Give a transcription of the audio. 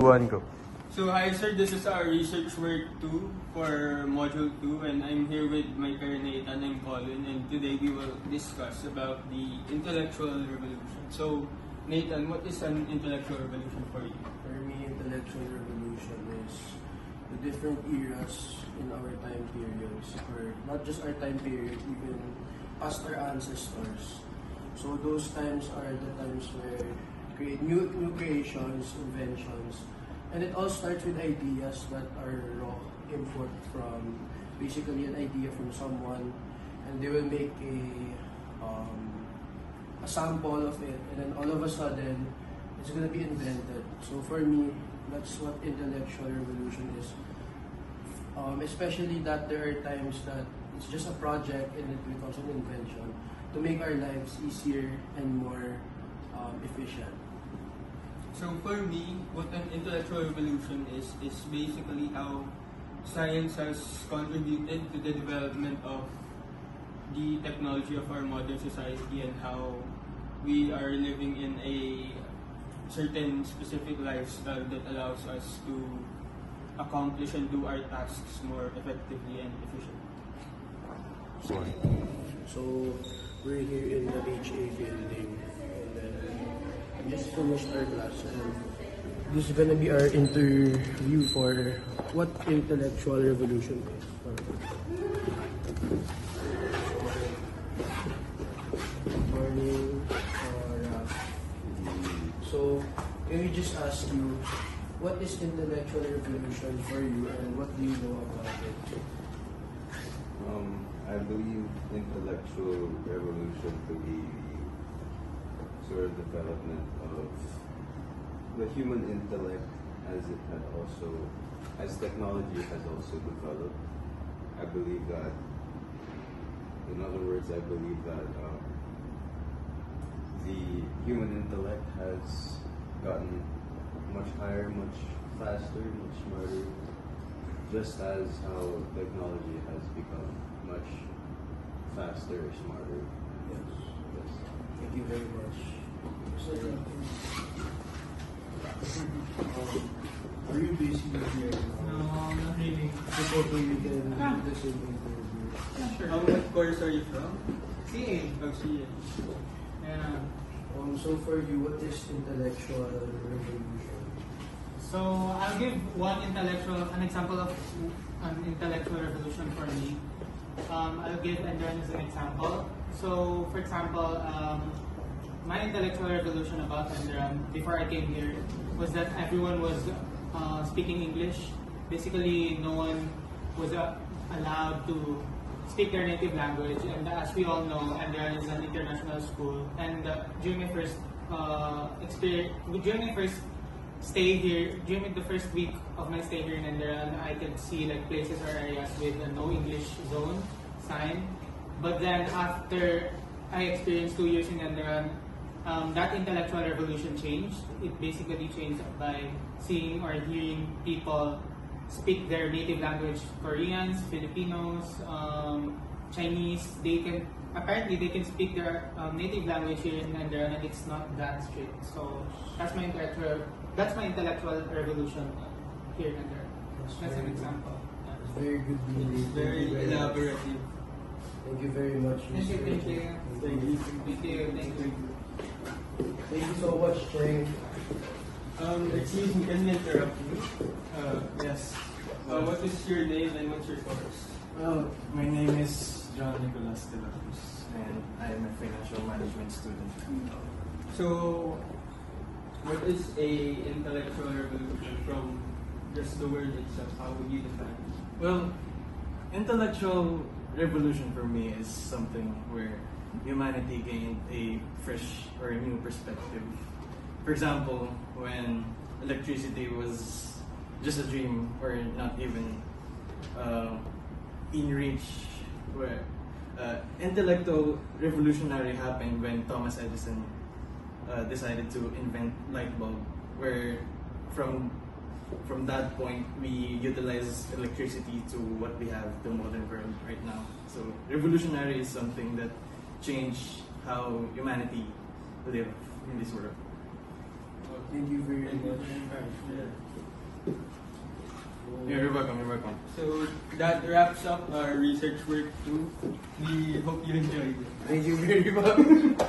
One go. So hi sir, this is our research work 2 for module 2 and I'm here with my pair Nathan and Colin, and today we will discuss about the intellectual revolution. So Nathan, what is an intellectual revolution for you? For me, intellectual revolution is the different eras in our time periods, or not just our time period, even past our ancestors. So those times are the times where create new creations, inventions, and it all starts with ideas that are raw input from basically an idea from someone, and they will make a sample of it, and then all of a sudden it's gonna be invented. So for me, that's what intellectual revolution is. Especially that there are times that it's just a project and it becomes an invention to make our lives easier and more efficient. So for me, what an intellectual revolution is basically how science has contributed to the development of the technology of our modern society and how we are living in a certain specific lifestyle that allows us to accomplish and do our tasks more effectively and efficiently. So we're here in the HA building, and then we just finished our class, and this is gonna be our interview for what intellectual revolution is. Morning. So can we just ask you, what is intellectual revolution for you, and what do you know about it? I believe intellectual revolution to be the sort of development of the human intellect as it had also, as technology has also developed. I believe that, in other words, I believe that the human intellect has gotten much higher, much faster, much smarter, just as how technology has become much faster, smarter. Yes. Thank you very much. Are you busy here? No, not really. Just hoping you can do the same interview. Sure. What course are you from? CA. Oh, CA. Yeah. So for you, what is intellectual revolution? So I'll give an example of an intellectual revolution for me. I'll give Enderan as an example. So for example, my intellectual revolution about Enderan before I came here was that everyone was speaking English. Basically, no one was allowed to speak their native language, and as we all know, Enderan is an international school. And during my first stay here, during the first week of my stay here in Enderan, I could see like places or areas with a no English zone sign. But then after I experienced 2 years in Enderan, that intellectual revolution changed. It basically changed by seeing or hearing people speak their native language. Koreans, Filipinos, Chinese, they can speak their native language here in Enderan, and it's not that strict. So that's my intellectual revolution here in Enderan. That's an example. It's very good. It's very elaborative. Thank you very much. Thank you. Thank you. Thank you. Thank you so much, Cheng. Excuse me, can I interrupt you? Yes. What is your name and what's your course? Well, my name is John Nicolas de la Cruz, and I am a financial management student. So, what is a intellectual revolution from just the word itself? How would you define it? Well, intellectual revolution for me is something where humanity gained a fresh or a new perspective. For example, when electricity was just a dream or not even in reach, where intellectual revolutionary happened when Thomas Edison decided to invent light bulb, where from that point we utilize electricity to what we have the modern world right now. So revolutionary is something that changed how humanity live in this world. Okay. Thank you very much. You're welcome, you're welcome. So that wraps up our research work too. We hope you enjoyed it. Thank you very much.